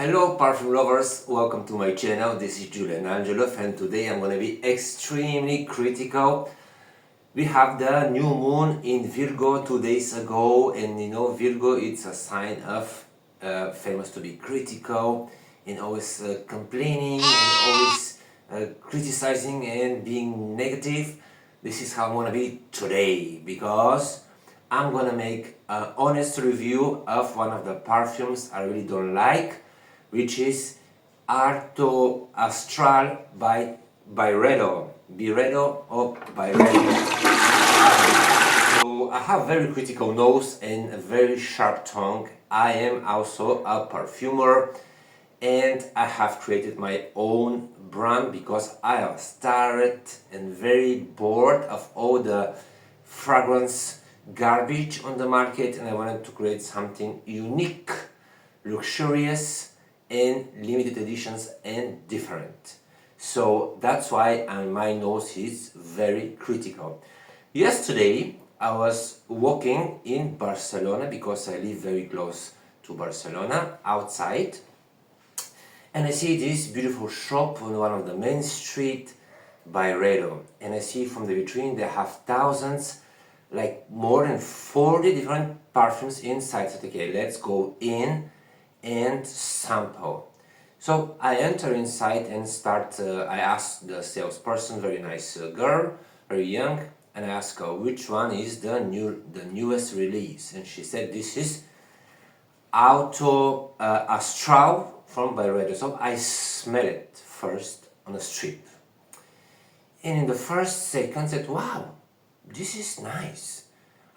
Hello perfume lovers, welcome to my channel. This is Julian Angelo and today I'm going to be extremely critical. We have the new moon in Virgo 2 days ago, and you know Virgo, it's a sign of famous to be critical and always complaining and always criticizing and being negative. This is how I'm going to be today because I'm going to make an honest review of one of the perfumes I really don't like, which is ALTO ASTRAL by Byredo. Byredo or Byredo. So I have very critical nose and a very sharp tongue. I am also a perfumer and I have created my own brand because I have started and very bored of all the fragrance garbage on the market, and I wanted to create something unique, luxurious and limited editions and different. So that's why my nose is very critical. Yesterday I was walking in Barcelona because I live very close to Barcelona, outside, and I see this beautiful shop on one of the main street, Byredo, and I see from the vitrine they have thousands, like more than 40 different perfumes inside. So okay, let's go in and sample. So I enter inside and start, I ask the salesperson, very nice girl, very young, and I ask her which one is the newest release, and she said this is ALTO ASTRAL from Byredo. So I smell it first on a strip, and in the first second I said, wow, this is nice,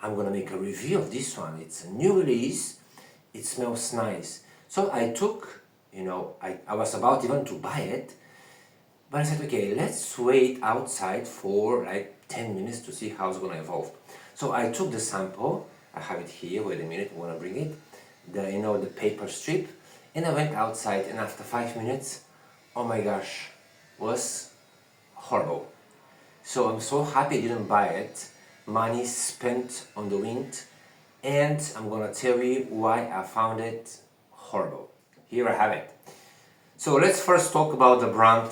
I'm gonna make a review of this one, it's a new release, it smells nice. So I took, I was about even to buy it, but I said, okay, let's wait outside for like 10 minutes to see how it's gonna evolve. So I took the sample, I have it here, wait a minute, I wanna bring it, the paper strip, and I went outside, and after 5 minutes, oh my gosh, was horrible. So I'm so happy I didn't buy it, money spent on the wind, and I'm gonna tell you why I found it horrible. Here I have it. So let's first talk about the brand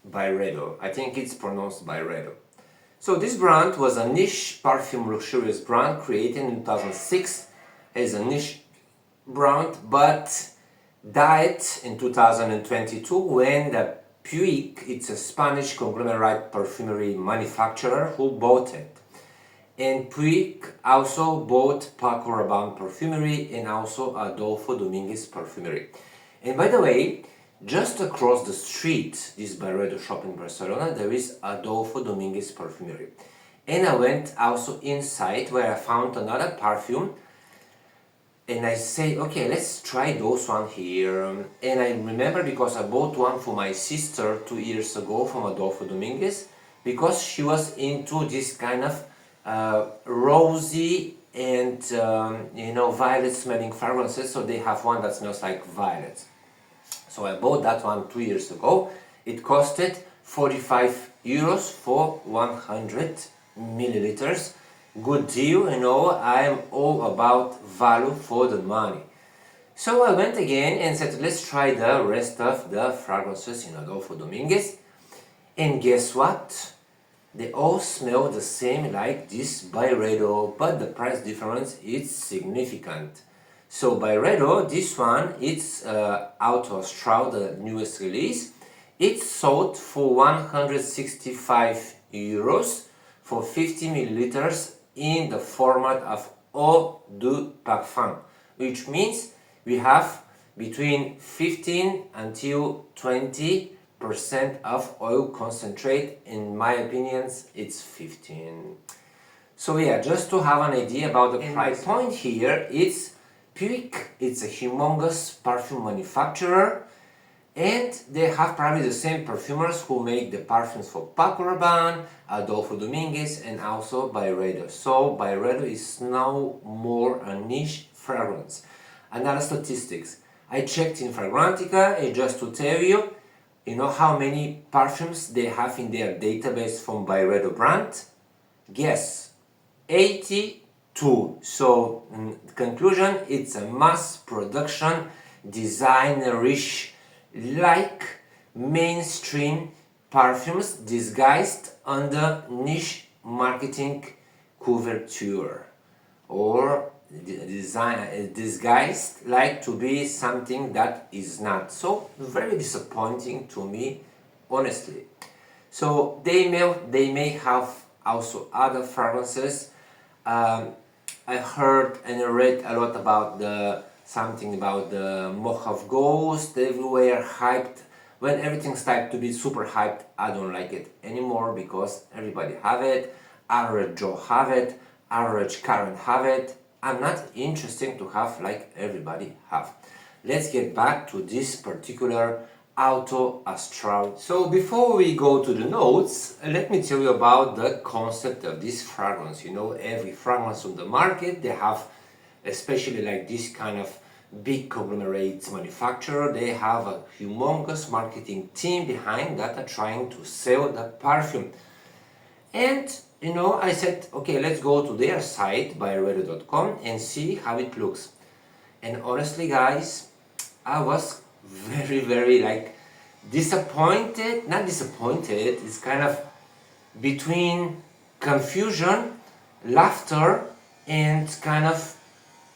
Byredo. I think it's pronounced Byredo. So this brand was a niche perfume luxurious brand created in 2006 as a niche brand, but died in 2022 when the Puig, it's a Spanish conglomerate perfumery manufacturer, who bought it. And Puig also bought Paco Rabanne Perfumery and also Adolfo Dominguez Perfumery. And by the way, just across the street, this Byredo shop in Barcelona, there is Adolfo Dominguez Perfumery. And I went also inside where I found another perfume, and I say, okay, let's try those one here. And I remember because I bought one for my sister 2 years ago from Adolfo Dominguez, because she was into this kind of rosy and violet smelling fragrances. So they have one that smells like violet. So I bought that one 2 years ago. It costed 45 euros for 100 milliliters. Good deal, I am all about value for the money. So I went again and said, let's try the rest of the fragrances in Adolfo Dominguez. And guess what? They all smell the same like this Byredo, but the price difference is significant. So Byredo, this one, it's ALTO ASTRAL, the newest release. It's sold for 165 euros for 50 milliliters in the format of eau de parfum, which means we have between 15 until 20% of oil concentrate. In my opinions, it's 15. So yeah, just to have an idea about the price. My point here is Puig, it's a humongous perfume manufacturer, and they have probably the same perfumers who make the perfumes for Paco Rabanne, Adolfo Dominguez, and also Byredo. So Byredo is no more a niche fragrance. Another statistics, I checked in Fragrantica, and just to tell you, how many perfumes they have in their database from Byredo brand? Guess, 82. So, conclusion, it's a mass production designerish, like mainstream perfumes disguised under niche marketing couverture, or disguised like to be something that is not. So very disappointing to me, honestly. So they may have also other fragrances. I heard and read a lot about something about the Mojave Ghost everywhere, hyped. When everything started to be super hyped, I don't like it anymore because everybody have it. Average Joe have it. Average Karen have it. I'm not interested to have like everybody have. Let's get back to this particular ALTO ASTRAL. So before we go to the notes, let me tell you about the concept of this fragrance. You know, every fragrance on the market, they have, especially like this kind of big conglomerates manufacturer, they have a humongous marketing team behind that are trying to sell the perfume. And you know, I said, okay, let's go to their site, byredo.com, and see how it looks. And honestly, guys, I was very like disappointed, not disappointed, it's kind of between confusion, laughter, and kind of,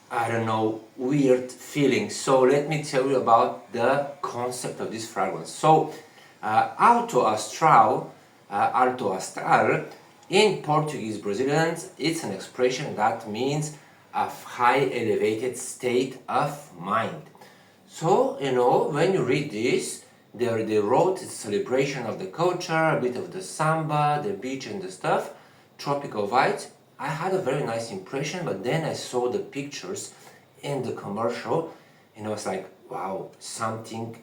I don't know, weird feelings. So let me tell you about the concept of this fragrance. So ALTO ASTRAL, ALTO ASTRAL, in Portuguese Brazilian, it's an expression that means a high elevated state of mind. So, you know, when you read this, they wrote it's celebration of the culture, a bit of the samba, the beach and the stuff, tropical vibes. I had a very nice impression, but then I saw the pictures in the commercial and I was like, wow, something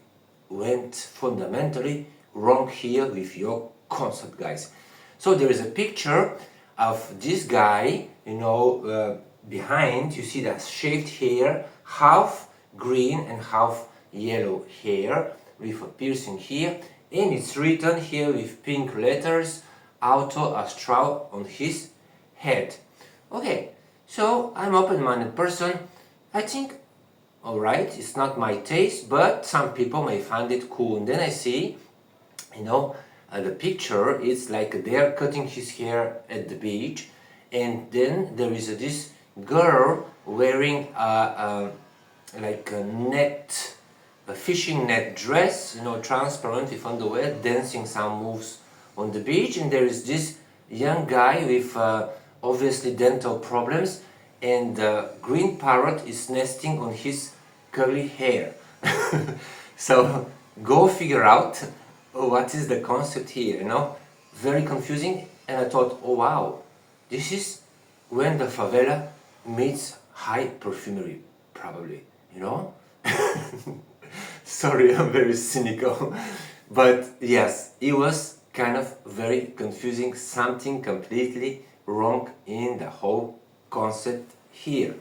went fundamentally wrong here with your concept, guys. So there is a picture of this guy, you know, behind you see that shaved hair, half green and half yellow hair with a piercing here, and it's written here with pink letters ALTO ASTRAL on his head. Okay, so I'm open-minded person. I think, alright, it's not my taste, but some people may find it cool. And then I see, you know, the picture is like they're cutting his hair at the beach, and then there is this girl wearing like a fishing net dress, you know, transparent with underwear, dancing some moves on the beach, and there is this young guy with obviously dental problems, and the green parrot is nesting on his curly hair. So go figure out what is the concept here, you know, very confusing. And I thought, oh wow, this is when the favela meets high perfumery, probably, you know. Sorry, I'm very cynical, but yes, it was kind of very confusing, something completely wrong in the whole concept here.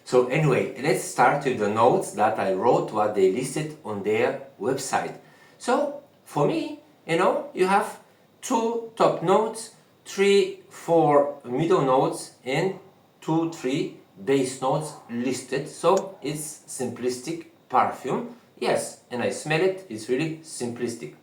So anyway, let's start with the notes that I wrote, what they listed on their website. So for me, you know, you have 2 top notes, 3, 4 middle notes, and 2, 3 base notes listed. So it's simplistic perfume. Yes, and I smell it, it's really simplistic.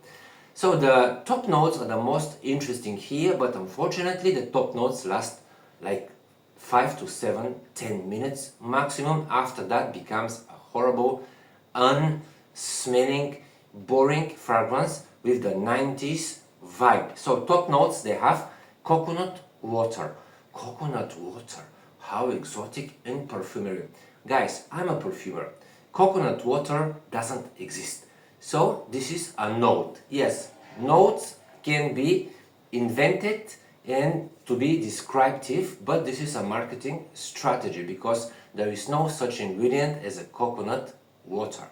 So the top notes are the most interesting here, but unfortunately the top notes last like 5 to 7, 10 minutes maximum. After that becomes a horrible, unsmelling, boring fragrance with the 90s vibe. So top notes, they have coconut water. Coconut water, how exotic in perfumery. Guys, I'm a perfumer. Coconut water doesn't exist. So this is a note. Yes, notes can be invented and to be descriptive, but this is a marketing strategy because there is no such ingredient as a coconut water.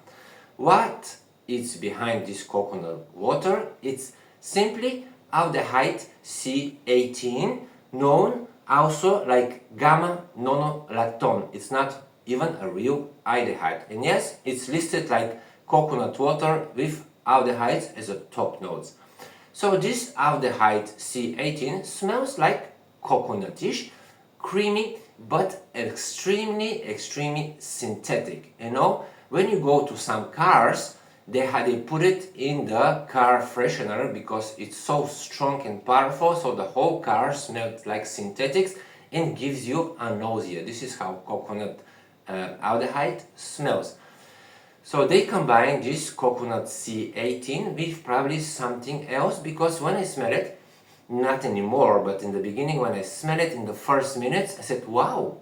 What is behind this coconut water? It's simply aldehyde C18, known also like gamma nonolactone. It's not even a real aldehyde. And yes, it's listed like coconut water with aldehydes as a top notes. So this aldehyde C18 smells like coconutish, creamy, but extremely synthetic. You know, when you go to some cars, they put it in the car freshener because it's so strong and powerful, so the whole car smells like synthetics and gives you a nausea. This is how coconut aldehyde smells. So they combine this coconut C18 with probably something else, because when I smell it, not anymore, but in the beginning when I smell it in the first minutes, I said, wow,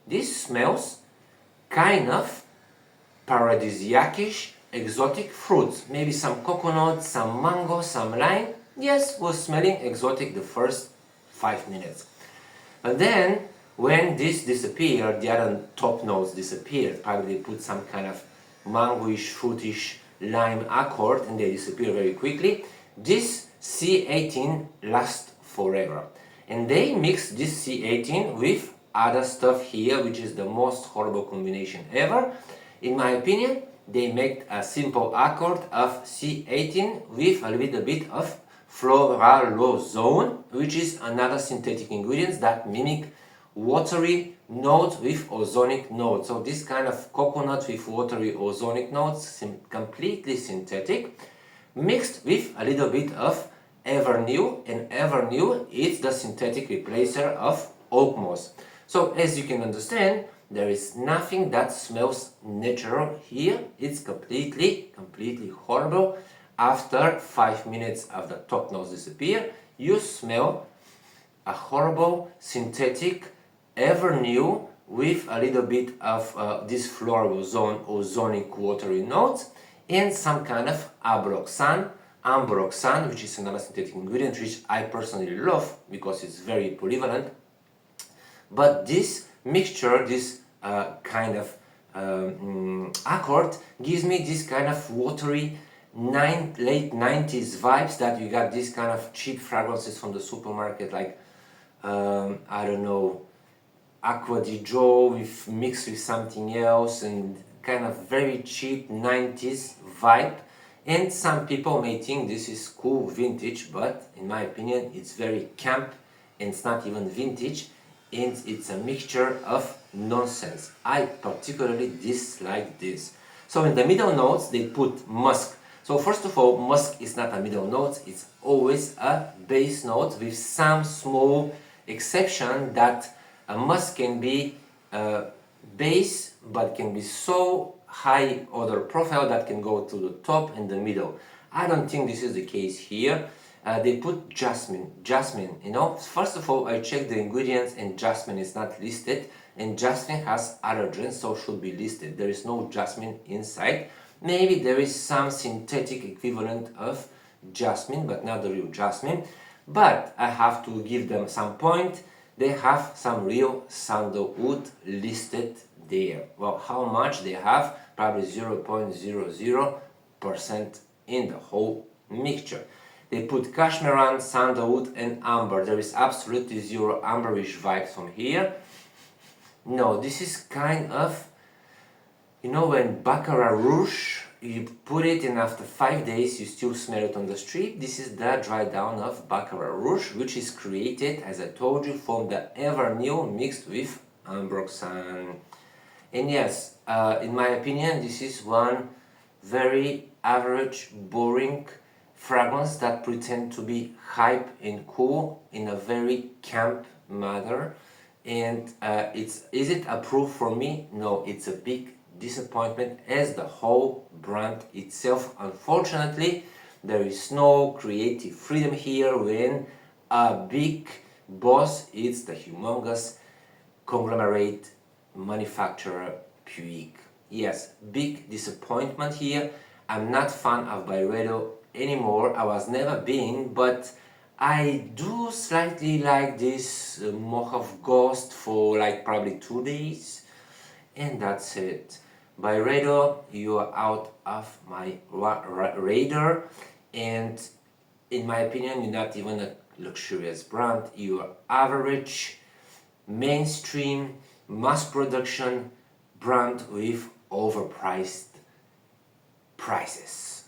this smells kind of paradisiacish, exotic fruits. Maybe some coconut, some mango, some lime. Yes, was smelling exotic the first 5 minutes. But then, when this disappeared, the other top notes disappeared. Probably they put some kind of mangoish, fruitish, lime accord and they disappear very quickly. This C18 lasts forever. And they mix this C18 with other stuff here, which is the most horrible combination ever. In my opinion, they make a simple accord of C18 with a little bit of floralozone, which is another synthetic ingredient that mimic watery notes with ozonic notes. So this kind of coconut with watery ozonic notes, completely synthetic, mixed with a little bit of Evernew, and Evernew is the synthetic replacer of oak moss. So as you can understand, there is nothing that smells natural here. It's completely horrible. After 5 minutes of the top notes disappear, you smell a horrible synthetic Evernew with a little bit of this floral ozonic watery notes and some kind of ambroxan, which is another synthetic ingredient which I personally love because it's very polyvalent. But this mixture, this kind of accord gives me this kind of watery late 90s vibes that you got these kind of cheap fragrances from the supermarket, like I don't know, Aqua di Gio with mixed with something else, and kind of very cheap 90s vibe. And some people may think this is cool vintage, but in my opinion it's very camp and it's not even vintage, and it's a mixture of nonsense. I particularly dislike this. So in the middle notes they put musk. So first of all, musk is not a middle note, it's always a base note with some small exception that a musk can be base but can be so high odor profile that can go to the top and the middle. I don't think this is the case here. They put jasmine, you know. First of all, I checked the ingredients and jasmine is not listed, and jasmine has allergens, so should be listed. There is no jasmine inside. Maybe there is some synthetic equivalent of jasmine, but not the real jasmine. But I have to give them some point. They have some real sandalwood listed there. Well, how much they have? Probably 0.00% in the whole mixture. They put cashmeran, sandalwood and amber. There is absolutely zero amberish vibes from here. No, this is kind of, you know, when Baccarat Rouge, you put it and after 5 days you still smell it on the street. This is the dry down of Baccarat Rouge, which is created, as I told you, from the Evernew mixed with ambroxan. And yes, in my opinion, this is one very average, boring fragrance that pretend to be hype and cool in a very camp manner. And is it approved for me? No, it's a big disappointment as the whole brand itself. Unfortunately, there is no creative freedom here when a big boss is the humongous conglomerate manufacturer Puig. Yes, big disappointment here. I'm not fan of Byredo anymore. I was never been, but I do slightly like this Mojave Ghost for like probably 2 days, and that's it. Byredo, you are out of my radar, and in my opinion, you're not even a luxurious brand. You are average, mainstream, mass production brand with overpriced prices.